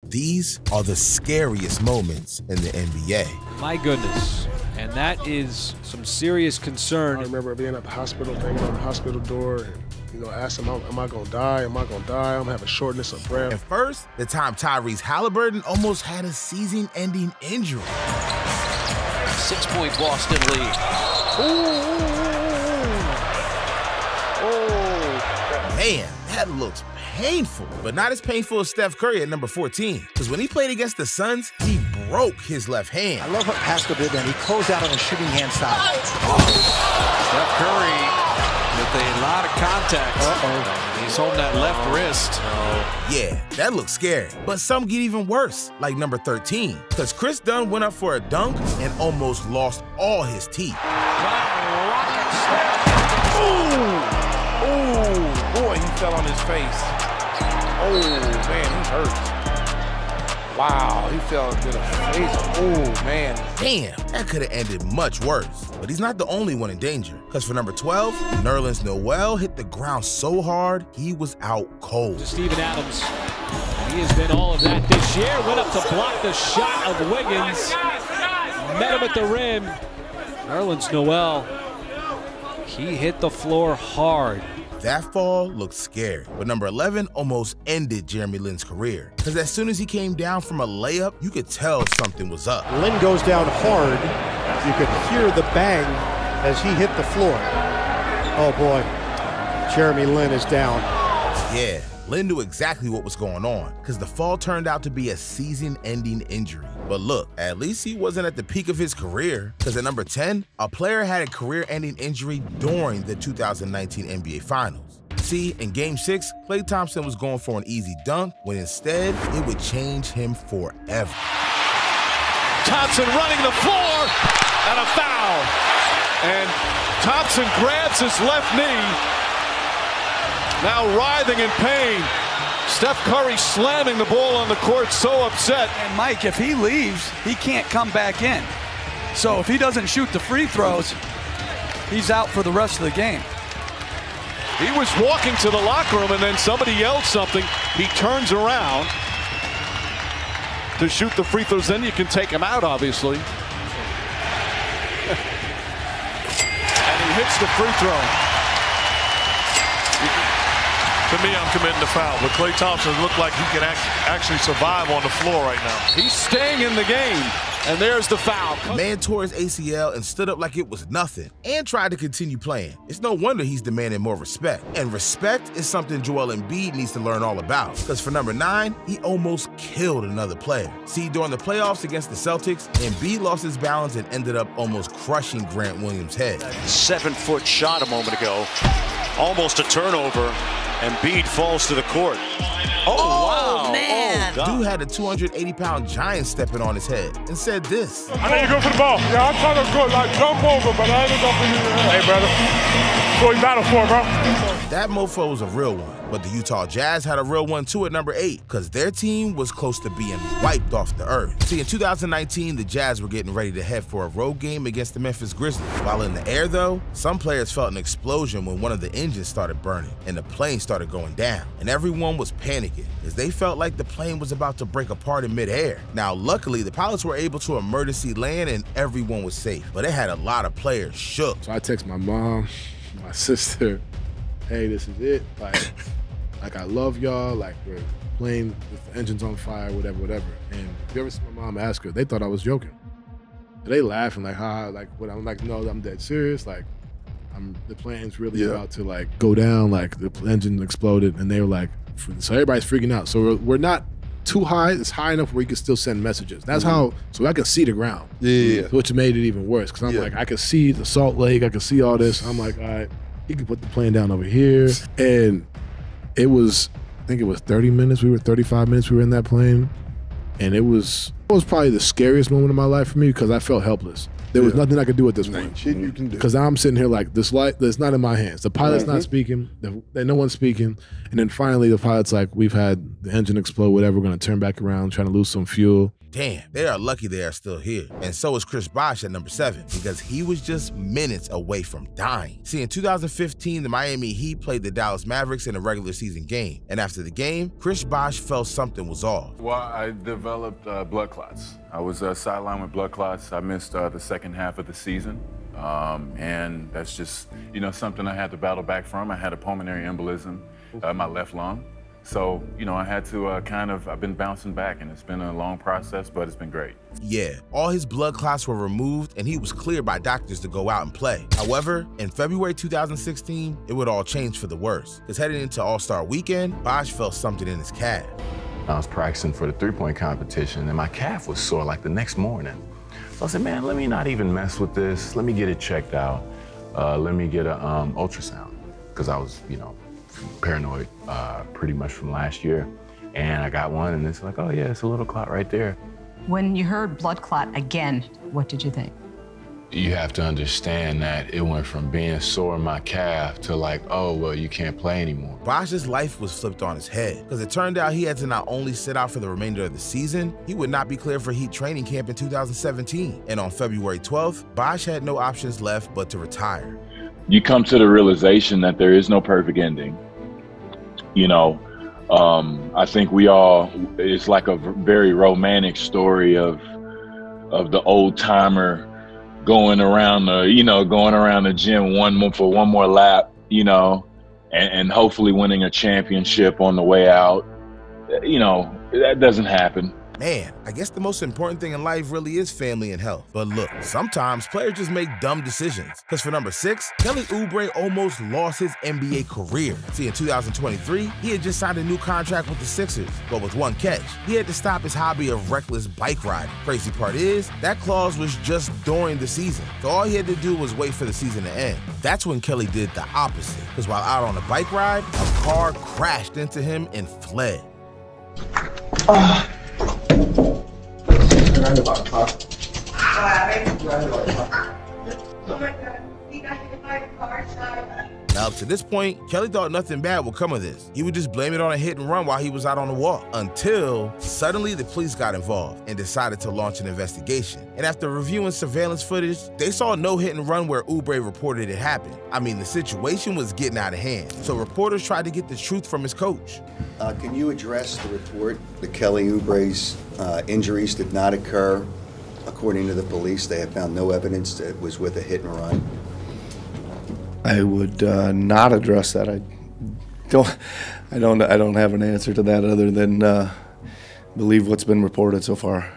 These are the scariest moments in the NBA. My goodness. And that is some serious concern. I remember being at the hospital, banging on the hospital door, and asking, am I going to die? Am I going to die? I'm going to have a shortness of breath. And first, the time Tyrese Halliburton almost had a season-ending injury. 6-point Boston lead. Man, that looks painful, but not as painful as Steph Curry at number 14. Because when he played against the Suns, he broke his left hand. I love what Pascal did then. He closed out on the shooting hand side. Steph Curry with a lot of contact. He's holding that left wrist. Yeah, that looks scary. But some get even worse, like number 13. Because Chris Dunn went up for a dunk and almost lost all his teeth. Boy, he fell on his face. Oh, man, he hurt. Wow, he fell to the face. Oh, man. Damn, that could have ended much worse. But he's not the only one in danger. Because for number 12, Nerlens Noel hit the ground so hard, he was out cold. Steven Adams, he has been all of that this year. Went up to block the shot of Wiggins. Met him at the rim. Nerlens Noel, he hit the floor hard. That fall looked scary, but number 11 almost ended Jeremy Lin's career. Because as soon as he came down from a layup, you could tell something was up. Lin goes down hard. You could hear the bang as he hit the floor. Oh boy, Jeremy Lin is down. Yeah, Lin knew exactly what was going on, because the fall turned out to be a season-ending injury. But look, at least he wasn't at the peak of his career, because at number 10, a player had a career-ending injury during the 2019 NBA Finals. See, in Game 6, Klay Thompson was going for an easy dunk, when instead, it would change him forever. Thompson running the floor, and a foul. And Thompson grabs his left knee, now writhing in pain. Steph Curry slamming the ball on the court, so upset. And Mike, if he leaves, he can't come back in. So if he doesn't shoot the free throws, he's out for the rest of the game. He was walking to the locker room and then somebody yelled something. He turns around to shoot the free throws. Then you can take him out, obviously. And he hits the free throw. To me, I'm committing the foul, but Klay Thompson looked like he can actually survive on the floor right now. He's staying in the game, and there's the foul. The man tore his ACL and stood up like it was nothing, and tried to continue playing. It's no wonder he's demanding more respect. And respect is something Joel Embiid needs to learn all about, because for number 9, he almost killed another player. See, during the playoffs against the Celtics, Embiid lost his balance and ended up almost crushing Grant Williams' head. 7-foot shot a moment ago, almost a turnover. Embiid falls to the court. Oh, wow. Man. Dude had a 280-pound giant stepping on his head and said this. I need to go for the ball. Yeah, I'm trying to go, jump over, but I ended up in the head. Hey, brother. That's what you battle for, bro. That mofo was a real one, but the Utah Jazz had a real one too at number 8, because their team was close to being wiped off the earth. See, in 2019, the Jazz were getting ready to head for a road game against the Memphis Grizzlies. While in the air, though, some players felt an explosion when one of the engines started burning and the plane started going down. And everyone was panicking, as they felt like the plane was about to break apart in midair. Now, luckily, the pilots were able to emergency land and everyone was safe, but it had a lot of players shook. So I text my mom, my sister, hey, this is it. Like I love y'all. Like we're playing with the engines on fire, whatever. And if you ever see my mom ask her, they thought I was joking. They laughing like, ha, like what? I'm like, no, I'm dead serious. Like, the plane's really about to like go down. Like the engine exploded, and they were like, so everybody's freaking out. So we're not too high. It's high enough where you can still send messages. That's how. So I can see the ground. Yeah. Which made it even worse because I'm like, I can see the Salt Lake. I can see all this. I'm like, all right. You can put the plane down over here. And it was, I think it was 30 minutes. 35 minutes we were in that plane. And it was probably the scariest moment of my life for me because I felt helpless. There was nothing I could do at this point. Shit you can do. Because I'm sitting here like, this light, that's not in my hands. The pilot's not speaking. No one's speaking. And then finally the pilot's like, we've had the engine explode, whatever. We're going to turn back around, trying to lose some fuel. Damn, they are lucky they are still here. And so is Chris Bosh at number 7, because he was just minutes away from dying. See, in 2015, the Miami Heat played the Dallas Mavericks in a regular season game. And after the game, Chris Bosh felt something was off. Well, I developed blood clots. I was sidelined with blood clots. I missed the second half of the season. And that's just, you know, something I had to battle back from. I had a pulmonary embolism in my left lung. So, you know, I had to I've been bouncing back, and it's been a long process, but it's been great. Yeah, all his blood clots were removed, and he was cleared by doctors to go out and play. However, in February 2016, it would all change for the worse, because heading into All-Star Weekend, Bosh felt something in his calf. I was practicing for the three-point competition, and my calf was sore like the next morning. So I said, man, let me not even mess with this. Let me get it checked out. Let me get an ultrasound, because I was, you know, paranoid pretty much from last year. And I got one, and it's like, oh yeah, it's a little clot right there. When you heard blood clot again, what did you think? You have to understand that it went from being sore in my calf to like, oh, well, you can't play anymore. Bosh's life was flipped on his head, because it turned out he had to not only sit out for the remainder of the season, he would not be cleared for Heat training camp in 2017. And on February 12th, Bosh had no options left but to retire. You come to the realization that there is no perfect ending. You know, I think it's like a very romantic story of the old timer going around the gym for one more lap, you know, and hopefully winning a championship on the way out. You know, that doesn't happen. Man, I guess the most important thing in life really is family and health. But look, sometimes players just make dumb decisions. Because for number 6, Kelly Oubre almost lost his NBA career. See, in 2023, he had just signed a new contract with the Sixers. But with one catch, he had to stop his hobby of reckless bike riding. Crazy part is, that clause was just during the season. So all he had to do was wait for the season to end. That's when Kelly did the opposite. Because while out on a bike ride, a car crashed into him and fled. Now, up to this point, Kelly thought nothing bad would come of this. He would just blame it on a hit and run while he was out on the walk, until suddenly the police got involved and decided to launch an investigation. And after reviewing surveillance footage, they saw no hit and run where Oubre reported it happened. I mean, the situation was getting out of hand, so reporters tried to get the truth from his coach. Can you address the report that Kelly Oubre's injuries did not occur? According to the police, they have found no evidence that it was with a hit and run. I would not address that. I don't have an answer to that other than believe what's been reported so far.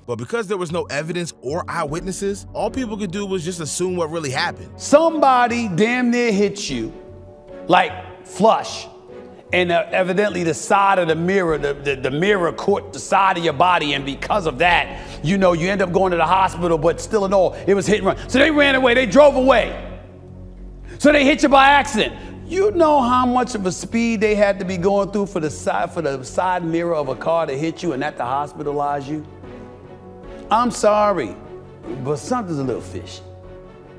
But because there was no evidence or eyewitnesses, all people could do was just assume what really happened. Somebody damn near hit you, like flush, and evidently the side of the mirror, the mirror caught the side of your body, and because of that, you know, you end up going to the hospital, but still in all, it was hit and run. So they ran away, they drove away. So they hit you by accident. You know how much of a speed they had to be going through for the side mirror of a car to hit you and that to hospitalize you? I'm sorry, but something's a little fishy.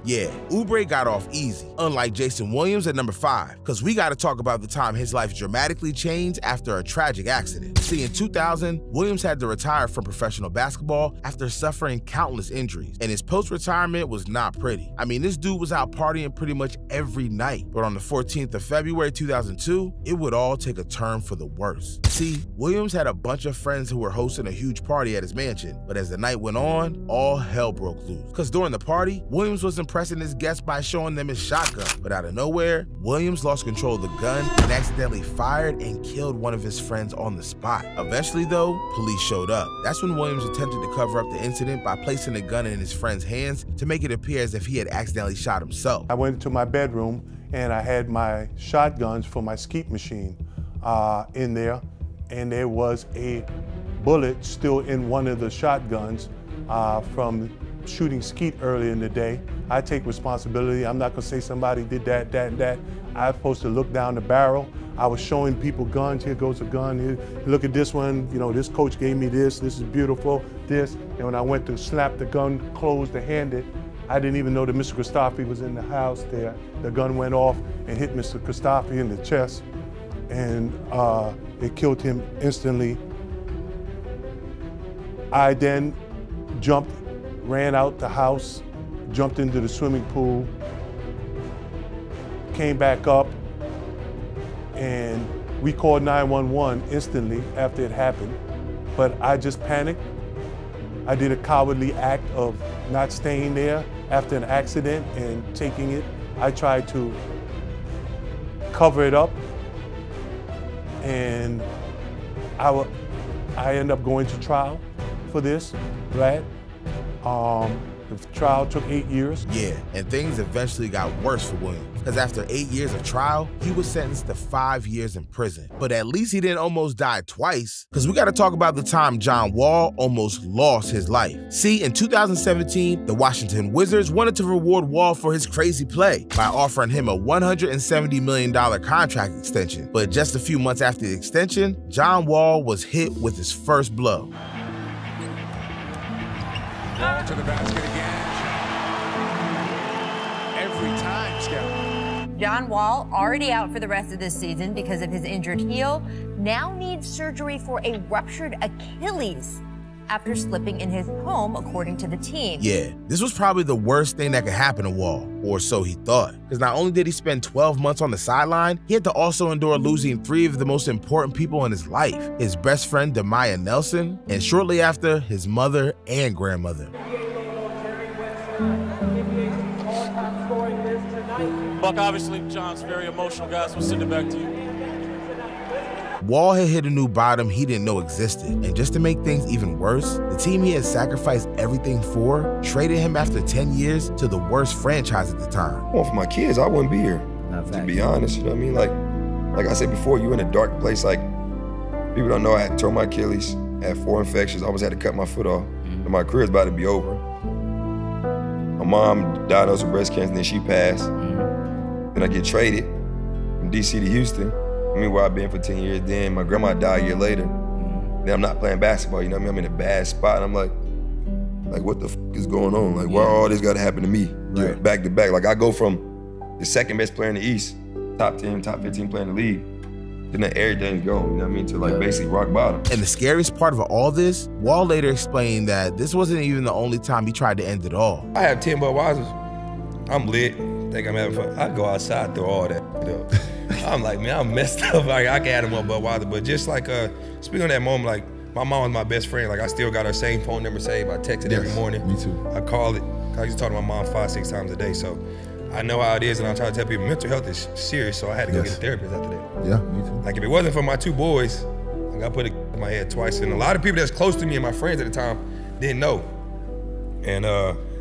Yeah, Oubre got off easy, unlike Jason Williams at number 5, because we got to talk about the time his life dramatically changed after a tragic accident. See, in 2000, Williams had to retire from professional basketball after suffering countless injuries, and his post-retirement was not pretty. I mean, this dude was out partying pretty much every night, but on the 14th of February 2002, it would all take a turn for the worse. See, Williams had a bunch of friends who were hosting a huge party at his mansion, but as the night went on, all hell broke loose. Because during the party, Williams was impressing his guests by showing them his shotgun, but out of nowhere, Williams lost control of the gun and accidentally fired and killed one of his friends on the spot. Eventually though, police showed up. That's when Williams attempted to cover up the incident by placing the gun in his friend's hands to make it appear as if he had accidentally shot himself. I went into my bedroom and I had my shotguns for my skeet machine in there, and there was a bullet still in one of the shotguns from shooting skeet earlier in the day. I take responsibility. I'm not gonna say somebody did that. I'm supposed to look down the barrel. I was showing people guns. Here goes a gun. Here, look at this one. You know, this coach gave me this. This is beautiful. This. And when I went to slap the gun closed to hand it, I didn't even know that Mr. Christophe was in the house there. The gun went off and hit Mr. Christophe in the chest, and it killed him instantly. I then ran out the house, jumped into the swimming pool, came back up, and we called 911 instantly after it happened. But I just panicked. I did a cowardly act of not staying there after an accident and taking it. I tried to cover it up, and I ended up going to trial for this, right? The trial took 8 years. Yeah, and things eventually got worse for Williams, because after 8 years of trial, he was sentenced to 5 years in prison. But at least he didn't almost die twice, because we got to talk about the time John Wall almost lost his life. See, in 2017, the Washington Wizards wanted to reward Wall for his crazy play by offering him a $170 million contract extension. But just a few months after the extension, John Wall was hit with his first blow. Wall to the basket again. Every time, Scout. John Wall, already out for the rest of this season because of his injured heel, now needs surgery for a ruptured Achilles after slipping in his home, according to the team. Yeah, this was probably the worst thing that could happen to Wall, or so he thought. Because not only did he spend 12 months on the sideline, he had to also endure losing 3 of the most important people in his life: his best friend, Demaya Nelson, and shortly after, his mother and grandmother. Buck, obviously, John's very emotional, guys. We'll send it back to you. Wall had hit a new bottom he didn't know existed, and just to make things even worse, the team he had sacrificed everything for traded him after 10 years to the worst franchise at the time. Well, for my kids, I wouldn't be here, to be honest, you know what I mean? Like I said before, you in a dark place. Like, people don't know I had tore my Achilles, had 4 infections, I almost had to cut my foot off, and my career's about to be over. My mom diagnosed with breast cancer, and then she passed. Then I get traded from DC to Houston. I mean, where I've been for 10 years. Then my grandma died a year later. Then I'm not playing basketball, you know what I mean? I'm in a bad spot. And I'm like, what the f is going on? Like, why all this gotta happen to me? Right. Back to back. Like, I go from the second best player in the East, top 10, top 15 player in the league, then everything's gone, you know what I mean? To like basically rock bottom. And the scariest part of all this, Wall later explained that this wasn't even the only time he tried to end it all. I have 10 Budweisers. I'm lit, think I'm having fun. I go outside, throw all that up. I'm like, man, I'm messed up. Like, I can add him up Budweiser, but just like, speaking on that moment, like, my mom was my best friend. Like, I still got her same phone number saved. I text it every morning. Me too. I call it. I used to talk to my mom 5-6 times a day, so I know how it is, and I try to tell people mental health is serious, so I had to go get a therapist after that. Yeah, me too. Like, if it wasn't for my 2 boys, like, I put it in my head twice, and a lot of people that's close to me and my friends at the time didn't know. And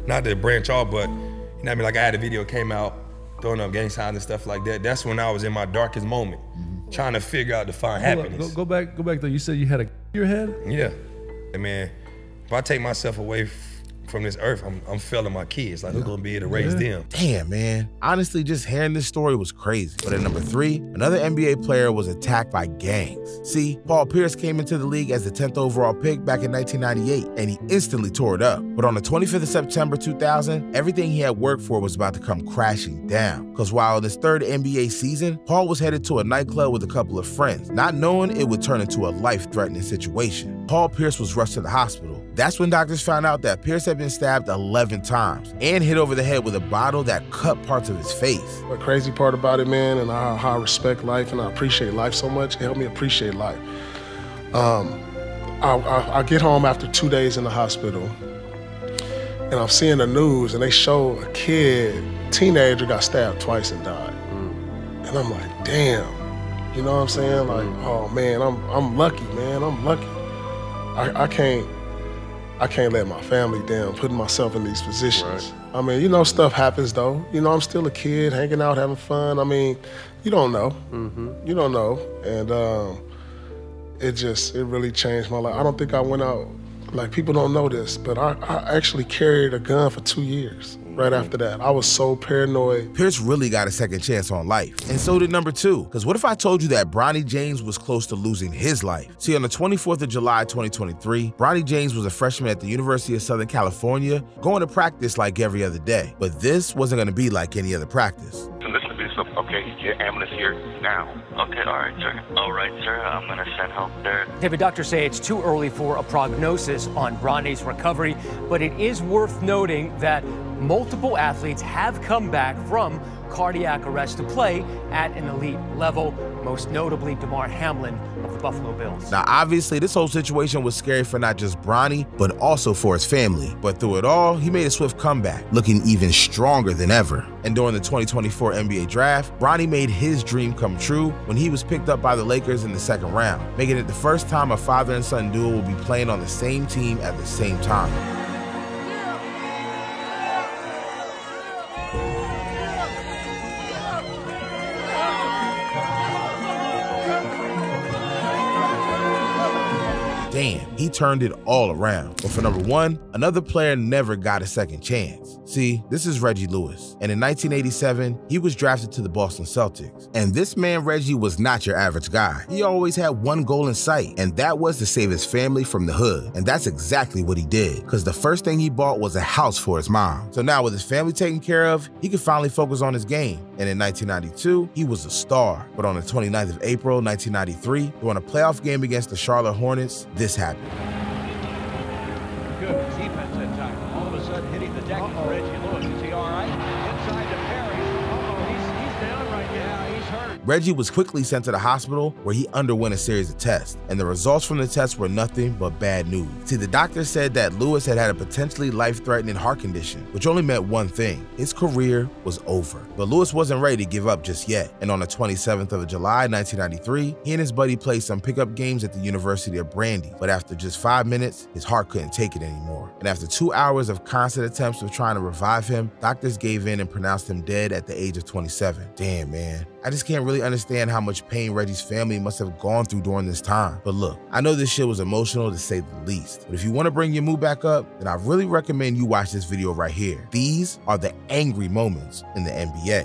not to branch off, but, you know what I mean, like, I had a video came out, throwing up gang signs and stuff like that. That's when I was in my darkest moment, trying to figure out to find happiness. Go back though. You said you had a your head? Yeah. And man, if I take myself away from this earth, I'm failing my kids. Like, who's gonna be able to raise them? Damn, man. Honestly, just hearing this story was crazy. But at number 3, another NBA player was attacked by gangs. See, Paul Pierce came into the league as the 10th overall pick back in 1998, and he instantly tore it up. But on the 25th of September 2000, everything he had worked for was about to come crashing down. Because while in his 3rd NBA season, Paul was headed to a nightclub with a couple of friends, not knowing it would turn into a life-threatening situation. Paul Pierce was rushed to the hospital. That's when doctors found out that Pierce had been stabbed 11 times and hit over the head with a bottle that cut parts of his face. The crazy part about it, man, and how I respect life and I appreciate life so much, it helped me appreciate life. I get home after 2 days in the hospital, and I'm seeing the news, and they show a kid, teenager, got stabbed twice and died. And I'm like, damn. You know what I'm saying? Like, oh man, I'm lucky, man. I'm lucky. I can't let my family down, putting myself in these positions. Right. I mean, you know, stuff happens though. You know, I'm still a kid, hanging out, having fun. I mean, you don't know. You don't know. And it really changed my life. I don't think I went out, like, people don't know this, but I actually carried a gun for 2 years. Right after that, I was so paranoid. Pierce really got a second chance on life, and so did number 2. Because what if I told you that Bronny James was close to losing his life? See, on the 24th of July, 2023, Bronny James was a freshman at the University of Southern California, going to practice like every other day. But this wasn't going to be like any other practice. To listen to this Okay, your ambulance here now. Okay, all right, sir. All right, sir. I'm going to send help there. David, doctors say it's too early for a prognosis on Bronny's recovery, but it is worth noting that multiple athletes have come back from cardiac arrest to play at an elite level, most notably Damar Hamlin of the Buffalo Bills. Now, obviously, this whole situation was scary for not just Bronny, but also for his family. But through it all, he made a swift comeback, looking even stronger than ever. And during the 2024 NBA draft, Bronny made his dream come true when he was picked up by the Lakers in the second round, making it the first time a father and son duo will be playing on the same team at the same time. Damn, he turned it all around. But for number one, another player never got a second chance. See, this is Reggie Lewis, and in 1987, he was drafted to the Boston Celtics. And this man, Reggie, was not your average guy. He always had one goal in sight, and that was to save his family from the hood. And that's exactly what he did, because the first thing he bought was a house for his mom. So now with his family taken care of, he could finally focus on his game. And in 1992, he was a star. But on the 29th of April, 1993, during a playoff game against the Charlotte Hornets, this happened. Good defense at time. All of a sudden hitting the deck is Reggie Lewis. Is he all right? Inside to Perry. He's down right now. He's hurt. Reggie was quickly sent to the hospital where he underwent a series of tests, and the results from the tests were nothing but bad news. See, the doctor said that Lewis had a potentially life-threatening heart condition, which only meant one thing: his career was over. But Lewis wasn't ready to give up just yet, and on the 27th of July, 1993, he and his buddy played some pickup games at the University of Brandy, but after just 5 minutes, his heart couldn't take it anymore. And after 2 hours of constant attempts of trying to revive him, doctors gave in and pronounced him dead at the age of 27. Damn, man. I just can't really understand how much pain Reggie's family must have gone through during this time. But look, I know this shit was emotional to say the least, but if you want to bring your mood back up, then I really recommend you watch this video right here. These are the angry moments in the NBA.